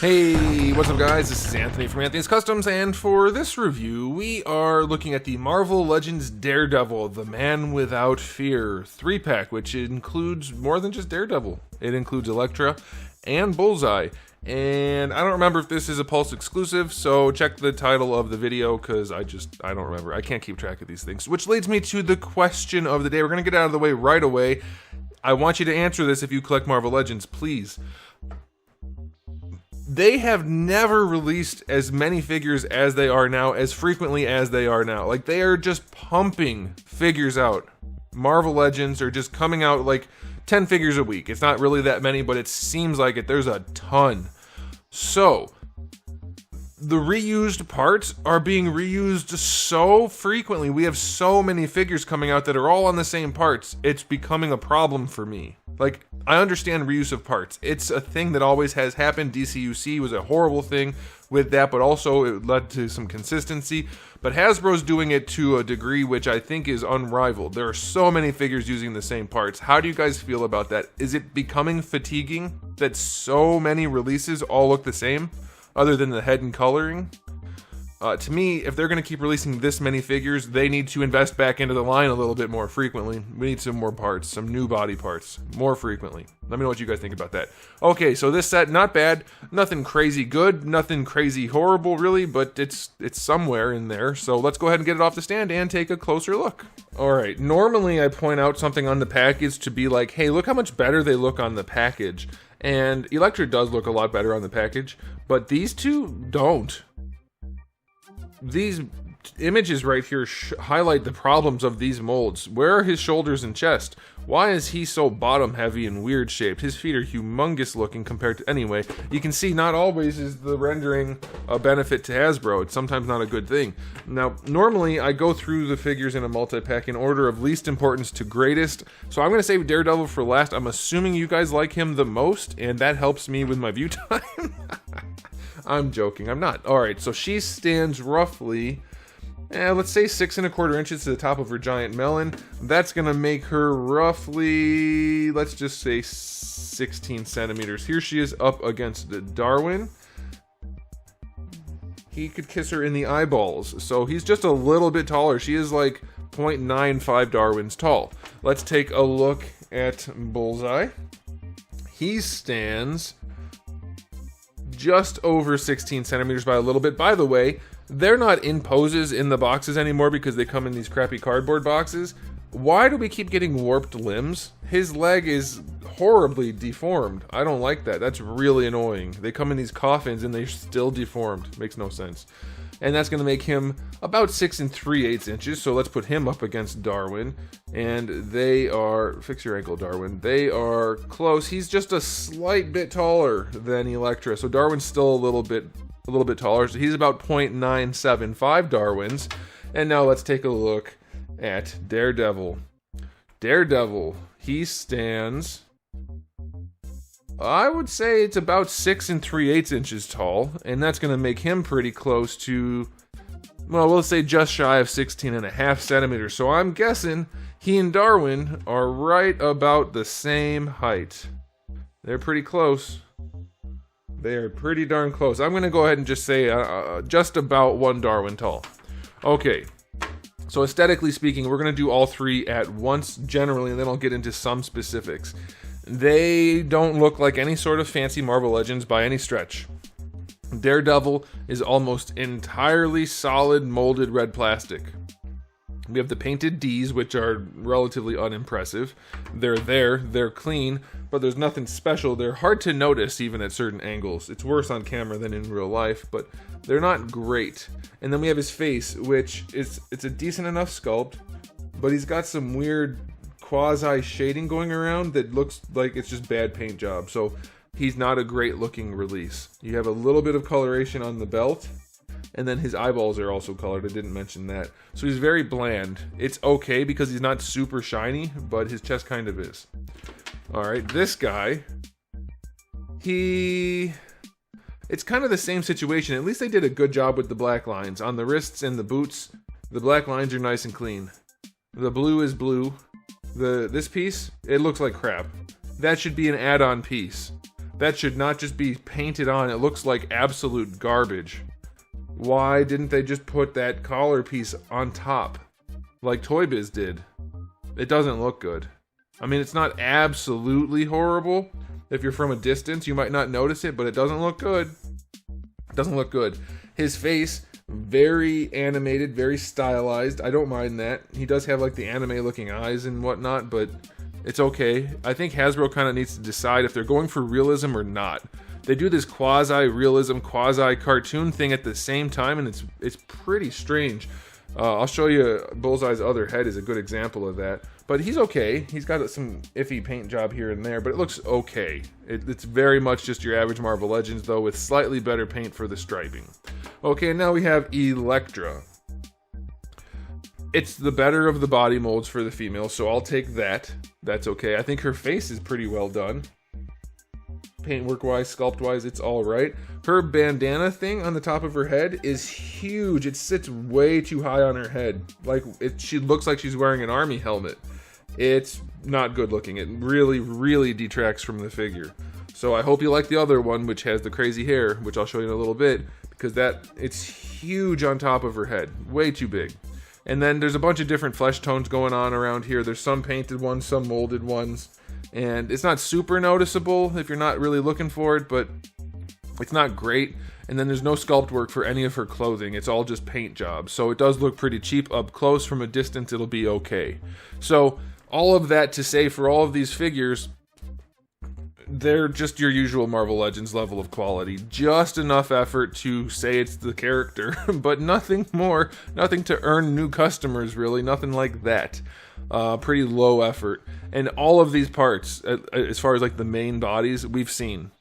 Hey, what's up guys? This is Anthony from Anthony's Customs, and for this review, we are looking at the Marvel Legends Daredevil, the Man Without Fear 3-pack, which includes more than just Daredevil. It includes ELEKTRA and BULLSEYE, and I don't remember if this is a Pulse exclusive, so check the title of the video, because I don't remember. I can't keep track of these things, which leads me to the question of the day. We're going to get out of the way right away. I want you to answer this if you collect Marvel Legends, please. They have never released as many figures as they are now, as frequently as they are now. Like, they are just pumping figures out. Marvel Legends are just coming out like 10 figures a week. It's not really that many, but it seems like it. There's a ton. So, the reused parts are being reused so frequently. We have so many figures coming out that are all on the same parts. It's becoming a problem for me. Like, I understand reuse of parts. It's a thing that always has happened. DCUC was a horrible thing with that, but also it led to some consistency. But Hasbro's doing it to a degree which I think is unrivaled. There are so many figures using the same parts. How do you guys feel about that? Is it becoming fatiguing that so many releases all look the same, other than the head and coloring? To me, if they're going to keep releasing this many figures, they need to invest back into the line a little bit more frequently. We need some more parts, some new body parts, more frequently. Let me know what you guys think about that. Okay, so this set, not bad. Nothing crazy good, nothing crazy horrible, really, but it's somewhere in there. So let's go ahead and get it off the stand and take a closer look. Alright, normally I point out something on the package to be like, hey, look how much better they look on the package. And ELEKTRA does look a lot better on the package, but these two don't. These images right here highlight the problems of these molds. Where are his shoulders and chest? Why is he so bottom heavy and weird shaped? His feet are humongous looking compared to... Anyway, you can see not always is the rendering a benefit to Hasbro. It's sometimes not a good thing. Now, normally I go through the figures in a multi-pack in order of least importance to greatest. So I'm going to save Daredevil for last. I'm assuming you guys like him the most, and that helps me with my view time. I'm joking, I'm not. Alright, so she stands roughly, let's say 6 1/4 inches to the top of her giant melon. That's gonna make her roughly, let's just say 16 centimeters. Here she is up against Darwin. He could kiss her in the eyeballs, so he's just a little bit taller. She is like 0.95 Darwins tall. Let's take a look at BULLSEYE. He stands just over 16 centimeters by a little bit. By the way, they're not in poses in the boxes anymore because they come in these crappy cardboard boxes. Why do we keep getting warped limbs? His leg is horribly deformed. I don't like that. That's really annoying. They come in these coffins and they're still deformed. Makes no sense. And that's going to make him about 6 3/8 inches. So let's put him up against Darwin. And they are... Fix your ankle, Darwin. They are close. He's just a slight bit taller than ELEKTRA. So Darwin's still a little bit taller. So he's about 0.975 Darwins. And now let's take a look at Daredevil. Daredevil, he stands... I would say it's about 6 3/8 inches tall, and that's going to make him pretty close to, well, we'll say just shy of 16.5 centimeters. So I'm guessing he and Darwin are right about the same height. They're pretty close. They are pretty darn close. I'm going to go ahead and just say just about 1 Darwin tall. Okay. So aesthetically speaking, we're going to do all three at once generally, and then I'll get into some specifics. They don't look like any sort of fancy Marvel Legends by any stretch. Daredevil is almost entirely solid molded red plastic. We have the painted Ds, which are relatively unimpressive. They're clean, but there's nothing special. They're hard to notice even at certain angles. It's worse on camera than in real life, but they're not great. And then we have his face, which it's a decent enough sculpt, but he's got some weird quasi shading going around that looks like it's just bad paint job. So he's not a great looking release. You have a little bit of coloration on the belt, and then his eyeballs are also colored. I didn't mention that. So he's very bland. It's okay because he's not super shiny, but his chest kind of is. Alright, this guy, it's kind of the same situation. At least they did a good job with the black lines. On the wrists and the boots, the black lines are nice and clean. The blue is blue. This piece, it looks like crap. That should be an add-on piece. That should not just be painted on. It looks like absolute garbage. Why didn't they just put that collar piece on top like Toy Biz did? It doesn't look good. I mean, it's not absolutely horrible. If you're from a distance, you might not notice it, but it doesn't look good. It doesn't look good. His face, very animated, very stylized. I don't mind that. He does have like the anime-looking eyes and whatnot, but it's okay. I think Hasbro kind of needs to decide if they're going for realism or not. They do this quasi-realism, quasi-cartoon thing at the same time, and it's pretty strange. I'll show you Bullseye's other head is a good example of that. But he's okay. He's got some iffy paint job here and there, but it looks okay. It's very much just your average Marvel Legends, though, with slightly better paint for the striping. Okay, now we have Elektra. It's the better of the body molds for the female, so I'll take that. That's okay. I think her face is pretty well done. Paintwork-wise, sculpt-wise, it's alright. Her bandana thing on the top of her head is huge. It sits way too high on her head. Like, she looks like she's wearing an army helmet. It's not good looking. It really, really detracts from the figure. So I hope you like the other one, which has the crazy hair, which I'll show you in a little bit, because it's huge on top of her head. Way too big. And then there's a bunch of different flesh tones going on around here. There's some painted ones, some molded ones. And it's not super noticeable if you're not really looking for it, but it's not great. And then there's no sculpt work for any of her clothing. It's all just paint jobs. So it does look pretty cheap up close. From a distance, it'll be okay. So all of that to say, for all of these figures, they're just your usual Marvel Legends level of quality. Just enough effort to say it's the character, but nothing more. Nothing to earn new customers, really. Nothing like that. Pretty low effort. And all of these parts, as far as like the main bodies, we've seen.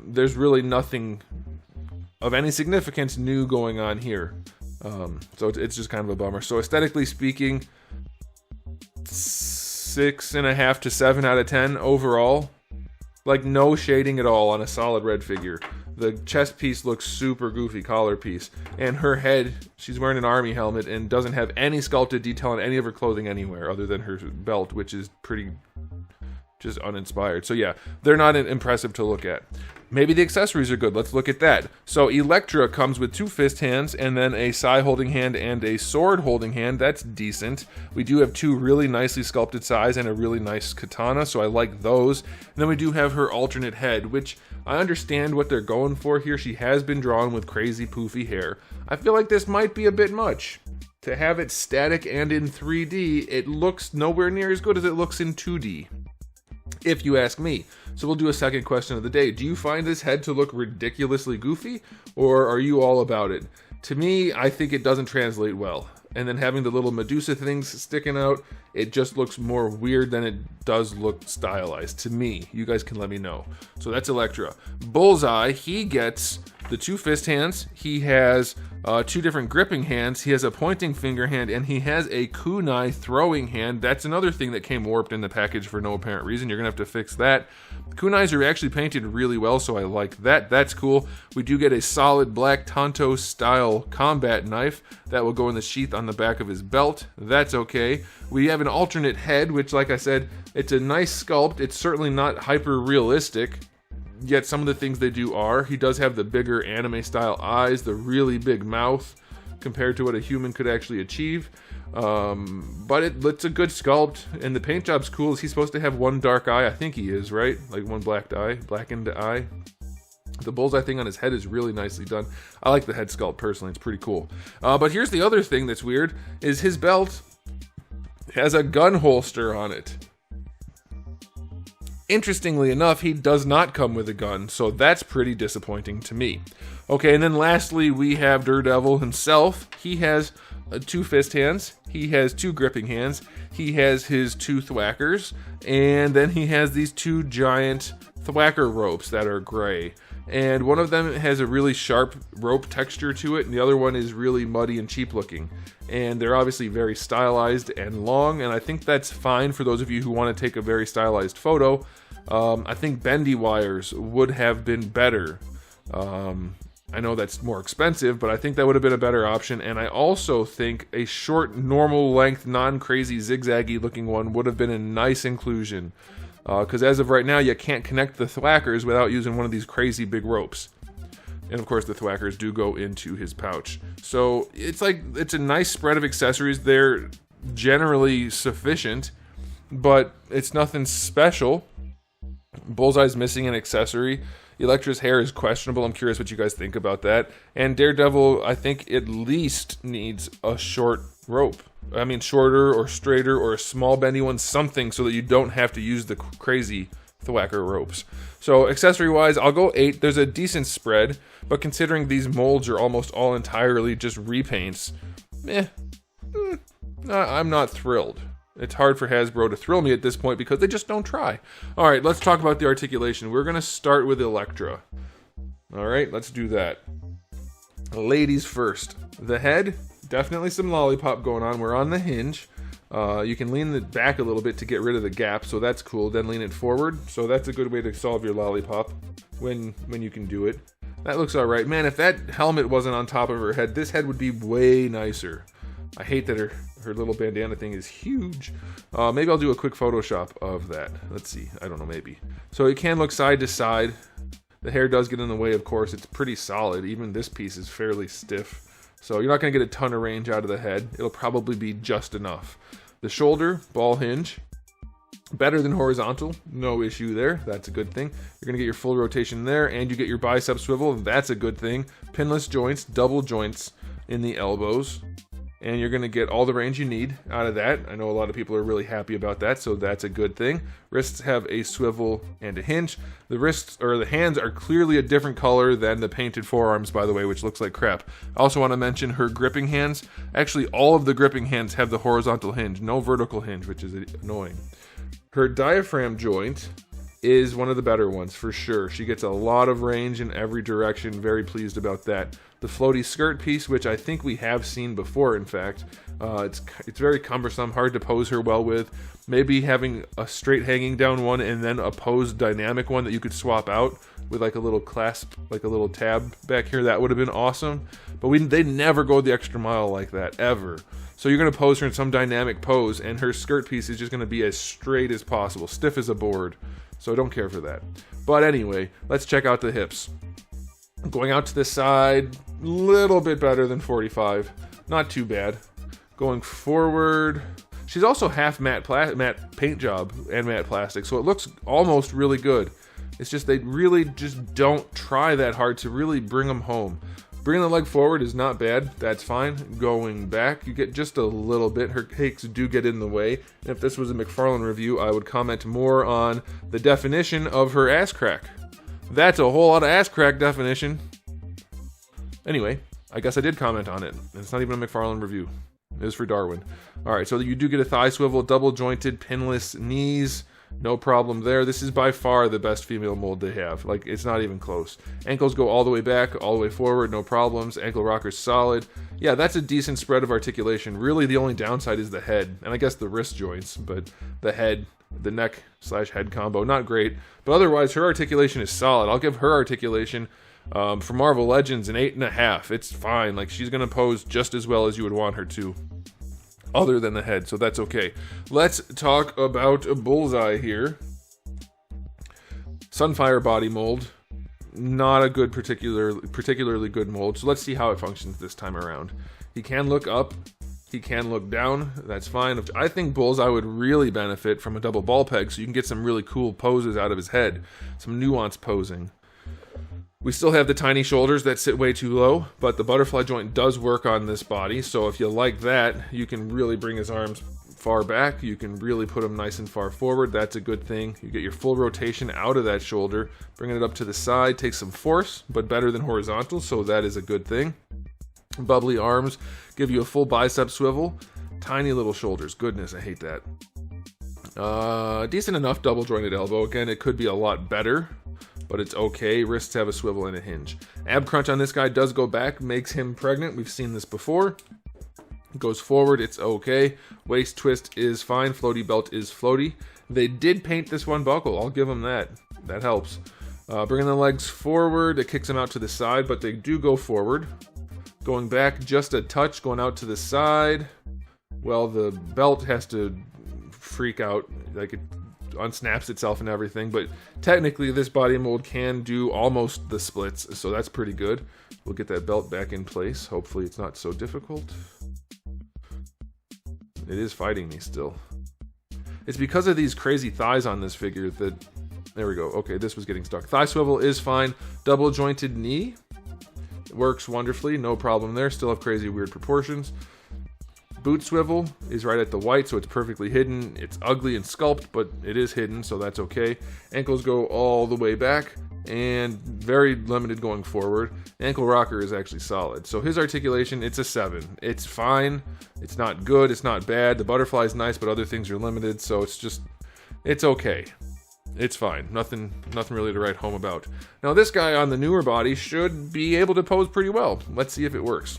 There's really nothing of any significance new going on here. So it's just kind of a bummer. So aesthetically speaking, 6.5 to 7 out of 10 overall. Like no shading at all on a solid red figure. The chest piece looks super goofy, collar piece. And her head, she's wearing an army helmet and doesn't have any sculpted detail on any of her clothing anywhere other than her belt, which is pretty just uninspired. So yeah, they're not impressive to look at. Maybe the accessories are good. Let's look at that. So Elektra comes with 2 fist hands and then a sai holding hand and a sword holding hand. That's decent. We do have 2 really nicely sculpted sais and a really nice katana, so I like those. And then we do have her alternate head, which I understand what they're going for here. She has been drawn with crazy poofy hair. I feel like this might be a bit much. To have it static and in 3D, it looks nowhere near as good as it looks in 2D. If you ask me. So we'll do a second question of the day. Do you find this head to look ridiculously goofy, or are you all about it? To me, I think it doesn't translate well. And then having the little Medusa things sticking out, it just looks more weird than it does look stylized. To me, you guys can let me know. So that's Elektra. Bullseye, he gets the 2 fist hands. He has 2 different gripping hands. He has a pointing finger hand, and he has a kunai throwing hand. That's another thing that came warped in the package for no apparent reason. You're gonna have to fix that. Kunais are actually painted really well, so I like that. That's cool. We do get a solid black Tonto style combat knife that will go in the sheath on the back of his belt. That's okay. We have an alternate head, which, like I said, it's a nice sculpt. It's certainly not hyper realistic, yet some of the things they do are. He does have the bigger anime style eyes, the really big mouth compared to what a human could actually achieve. But it's a good sculpt, and the paint job's cool. Is he supposed to have 1 dark eye? I think he is, right? Like 1 blackened eye. The bullseye thing on his head is really nicely done. I like the head sculpt personally. It's pretty cool. But here's the other thing that's weird, is his belt has a gun holster on it. Interestingly enough, he does not come with a gun, so that's pretty disappointing to me. Okay, and then lastly, we have Daredevil himself. He has 2 fist hands, he has 2 gripping hands, he has his 2 thwackers, and then he has these 2 giant thwacker ropes that are gray. And one of them has a really sharp rope texture to it, and the other one is really muddy and cheap looking. And they're obviously very stylized and long, and I think that's fine for those of you who want to take a very stylized photo. I think bendy wires would have been better. I know that's more expensive, but I think that would have been a better option. And I also think a short, normal length, non-crazy, zigzaggy looking one would have been a nice inclusion. because as of right now, you can't connect the thwackers without using one of these crazy big ropes. And of course, the thwackers do go into his pouch. So it's a nice spread of accessories. They're generally sufficient, but it's nothing special. Bullseye's missing an accessory. Elektra's hair is questionable. I'm curious what you guys think about that. And Daredevil, I think, at least needs a short rope. I mean, shorter or straighter or a small bendy one, something so that you don't have to use the crazy thwacker ropes. So accessory-wise, I'll go 8. There's a decent spread, but considering these molds are almost all entirely just repaints, I'm not thrilled. It's hard for Hasbro to thrill me at this point because they just don't try. Alright, let's talk about the articulation. We're going to start with Elektra. Alright, let's do that. Ladies first. The head, definitely some lollipop going on. We're on the hinge. You can lean it back a little bit to get rid of the gap, so that's cool. Then lean it forward, so that's a good way to solve your lollipop when you can do it. That looks alright. Man, if that helmet wasn't on top of her head, this head would be way nicer. I hate that her little bandana thing is huge. Maybe I'll do a quick Photoshop of that. Let's see. I don't know, maybe. So it can look side to side. The hair does get in the way, of course. It's pretty solid. Even this piece is fairly stiff. So you're not going to get a ton of range out of the head. It'll probably be just enough. The shoulder, ball hinge. Better than horizontal. No issue there. That's a good thing. You're going to get your full rotation there, and you get your bicep swivel. That's a good thing. Pinless joints, double joints in the elbows. And you're going to get all the range you need out of that. I know a lot of people are really happy about that, so that's a good thing. Wrists have a swivel and a hinge. The wrists, or the hands, are clearly a different color than the painted forearms, by the way, which looks like crap. I also want to mention her gripping hands. Actually, all of the gripping hands have the horizontal hinge, no vertical hinge, which is annoying. Her diaphragm joint is one of the better ones, for sure. She gets a lot of range in every direction. Very pleased about that. The floaty skirt piece, which I think we have seen before, in fact. It's very cumbersome, hard to pose her well with. Maybe having a straight hanging down one and then a posed dynamic one that you could swap out with like a little clasp, like a little tab back here. That would have been awesome. But they never go the extra mile like that, ever. So you're going to pose her in some dynamic pose, and her skirt piece is just going to be as straight as possible, stiff as a board. So I don't care for that. But anyway, let's check out the hips. Going out to the side, little bit better than 45. Not too bad. Going forward, she's also half matte paint job and matte plastic, so it looks almost really good. It's just they really just don't try that hard to really bring them home. Bringing the leg forward is not bad. That's fine. Going back, you get just a little bit. Her cakes do get in the way. And if this was a McFarlane review, I would comment more on the definition of her ass crack. That's a whole lot of ass crack definition. Anyway, I guess I did comment on it. It's not even a McFarlane review. It was for Darwin. Alright, so you do get a thigh swivel, double jointed, pinless knees. No problem there. This is by far the best female mold they have. Like, it's not even close. Ankles go all the way back, all the way forward, no problems. Ankle rocker's solid. Yeah, that's a decent spread of articulation. Really, the only downside is the head, and I guess the wrist joints, but the head, the neck/head combo, not great. But otherwise, her articulation is solid. I'll give her articulation for Marvel Legends an 8.5. It's fine. Like, she's going to pose just as well as you would want her to. Other than the head, so that's okay. Let's talk about a Bullseye here. Sunfire body mold. Not a good, particularly good mold, so let's see how it functions this time around. He can look up, he can look down, that's fine. I think Bullseye would really benefit from a double ball peg, so you can get some really cool poses out of his head. Some nuanced posing. We still have the tiny shoulders that sit way too low, but the butterfly joint does work on this body, so if you like that, you can really bring his arms far back, you can really put them nice and far forward. That's a good thing. You get your full rotation out of that shoulder, bringing it up to the side, takes some force, but better than horizontal, so that is a good thing. Bubbly arms give you a full bicep swivel. Tiny little shoulders. Goodness, I hate that. Decent enough double jointed elbow. Again, it could be a lot better, but it's okay. Wrists have a swivel and a hinge. Ab crunch on this guy does go back, makes him pregnant. We've seen this before. Goes forward, it's okay. Waist twist is fine. Floaty belt is floaty. They did paint this one buckle. I'll give them that. That helps. Bringing the legs forward, it kicks them out to the side, but they do go forward. Going back just a touch, going out to the side. Well, the belt has to freak out. Like, it unsnaps itself and everything, but technically this body mold can do almost the splits, so that's pretty good. We'll get that belt back in place. Hopefully it's not so difficult. It is fighting me still. It's because of these crazy thighs on this figure that... There we go. Okay, this was getting stuck. Thigh swivel is fine. Double jointed knee works wonderfully. No problem there. Still have crazy weird proportions. Boot swivel is right at the white, so it's perfectly hidden. It's ugly and sculpt, but it is hidden, so that's okay. Ankles go all the way back, and very limited going forward. Ankle rocker is actually solid. So his articulation, it's a 7. It's fine. It's not good. It's not bad. The butterfly is nice, but other things are limited, so it's okay. It's fine. Nothing really to write home about. Now this guy on the newer body should be able to pose pretty well. Let's see if it works.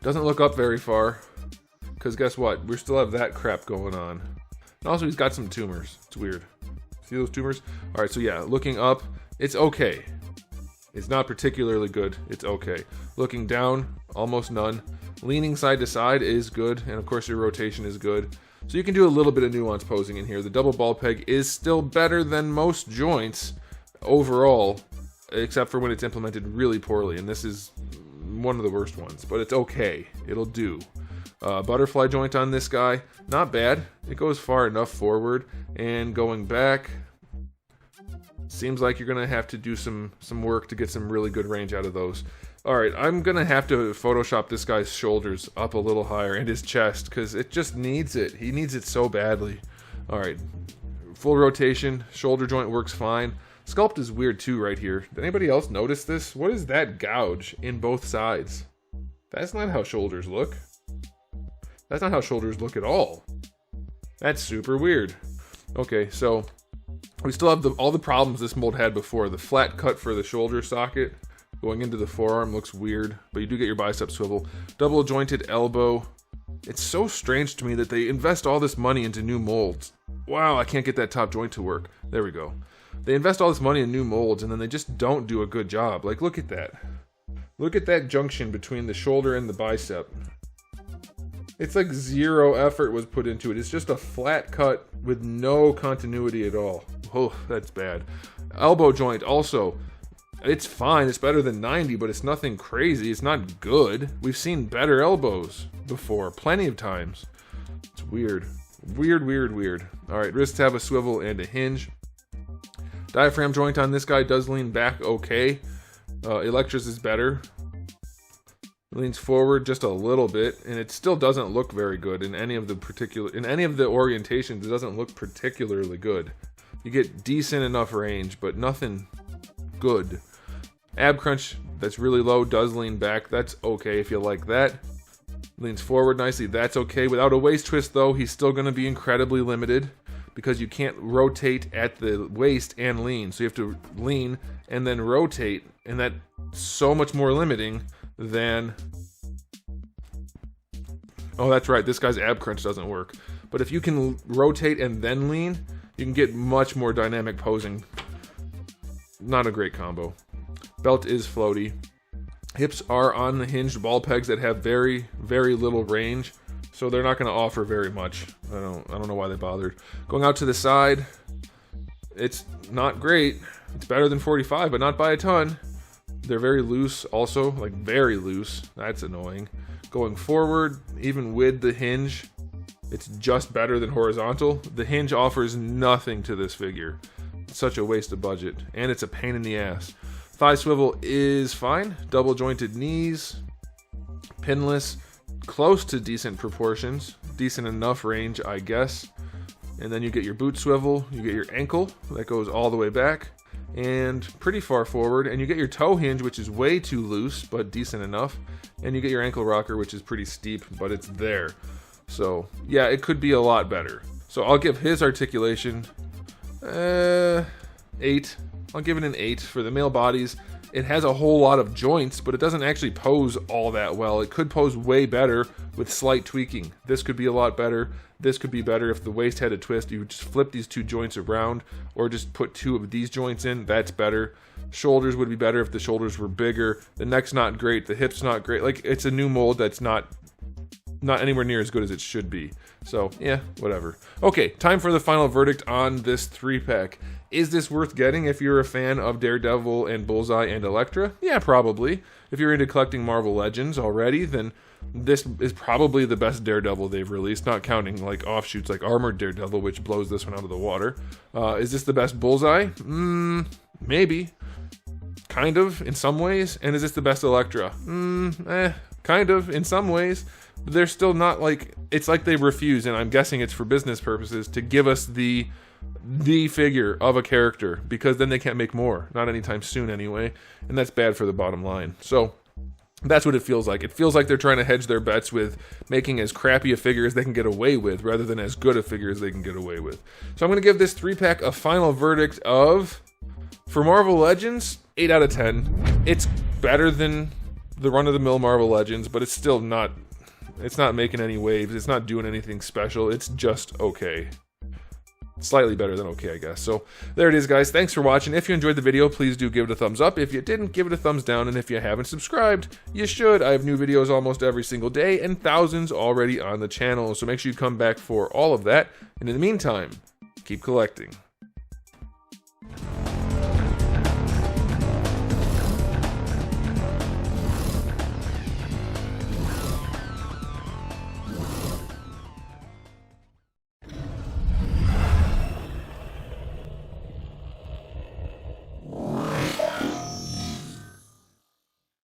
Doesn't look up very far, because guess what? We still have that crap going on. And also he's got some tumors. It's weird. See those tumors? Alright, so yeah, looking up, it's okay. It's not particularly good. It's okay. Looking down, almost none. Leaning side to side is good, and of course your rotation is good. So you can do a little bit of nuance posing in here. The double ball peg is still better than most joints overall, except for when it's implemented really poorly, and this is one of the worst ones, but it's okay. It'll do. Butterfly joint on this guy, not bad. It goes far enough forward, and going back, seems like you're gonna have to do some work to get some really good range out of those. Alright, I'm gonna have to Photoshop this guy's shoulders up a little higher and his chest, because it just needs it. He needs it so badly. Alright, full rotation, shoulder joint works fine. Sculpt is weird too right here. Did anybody else notice this? What is that gouge in both sides? That's not how shoulders look. That's not how shoulders look at all. That's super weird. Okay, so we still have all the problems this mold had before. The flat cut for the shoulder socket going into the forearm looks weird, but you do get your bicep swivel. Double jointed elbow. It's so strange to me that they invest all this money into new molds. Wow, I can't get that top joint to work. There we go. They invest all this money in new molds, and then they just don't do a good job. Like, look at that. Look at that junction between the shoulder and the bicep. It's like zero effort was put into it. It's just a flat cut with no continuity at all. Oh, that's bad. Elbow joint also. It's fine. It's better than 90, but it's nothing crazy. It's not good. We've seen better elbows before, plenty of times. It's weird. Weird, weird, weird. Alright, wrists have a swivel and a hinge. Diaphragm joint on this guy does lean back okay. ELEKTRA's is better. It leans forward just a little bit, and it still doesn't look very good in any of the orientations. It doesn't look particularly good. You get decent enough range, but nothing good. Ab crunch that's really low does lean back. That's okay if you like that. Leans forward nicely. That's okay. Without a waist twist, though, he's still going to be incredibly limited because you can't rotate at the waist and lean. So you have to lean and then rotate, and that's so much more limiting than... Oh, that's right. This guy's ab crunch doesn't work. But if you can rotate and then lean, you can get much more dynamic posing. Not a great combo. Belt is floaty. Hips are on the hinged ball pegs that have very, very little range, so they're not going to offer very much. I don't know why they bothered. Going out to the side, it's not great. It's better than 45, but not by a ton. They're very loose also, like very loose. That's annoying. Going forward, even with the hinge, it's just better than horizontal. The hinge offers nothing to this figure. It's such a waste of budget, and it's a pain in the ass. Thigh swivel is fine. Double jointed knees, pinless, close to decent proportions, decent enough range, I guess. And then you get your boot swivel, you get your ankle that goes all the way back and pretty far forward, and you get your toe hinge, which is way too loose but decent enough, and you get your ankle rocker, which is pretty steep, but it's there. So yeah, it could be a lot better. So I'll give his articulation 8. I'll give it an 8 for the male bodies. It has a whole lot of joints, but it doesn't actually pose all that well. It could pose way better with slight tweaking. This could be a lot better. This could be better if the waist had a twist. You would just flip these two joints around, or just put 2 of these joints in. That's better. Shoulders would be better if the shoulders were bigger. The neck's not great. The hip's not great. Like, it's a new mold that's not not anywhere near as good as it should be. So, yeah, whatever. Okay, time for the final verdict on this 3-pack. Is this worth getting if you're a fan of Daredevil and Bullseye and Elektra? Yeah, probably. If you're into collecting Marvel Legends already, then this is probably the best Daredevil they've released, not counting like offshoots like Armored Daredevil, which blows this one out of the water. Is this the best Bullseye? Maybe. Kind of, in some ways. And is this the best Elektra? Kind of, in some ways. But they're still not like, it's like they refuse, and I'm guessing it's for business purposes, to give us the figure of a character, because then they can't make more. Not anytime soon anyway. And that's bad for the bottom line. So, that's what it feels like. It feels like they're trying to hedge their bets with making as crappy a figure as they can get away with, rather than as good a figure as they can get away with. So I'm going to give this 3-pack a final verdict of, for Marvel Legends, 8 out of 10. It's better than the run-of-the-mill Marvel Legends, but it's still not, it's not making any waves. It's not doing anything special. It's just okay. Slightly better than okay, I guess. So there it is, guys. Thanks for watching. If you enjoyed the video, please do give it a thumbs up. If you didn't, give it a thumbs down. And if you haven't subscribed, you should. I have new videos almost every single day and thousands already on the channel. So make sure you come back for all of that. And in the meantime, keep collecting.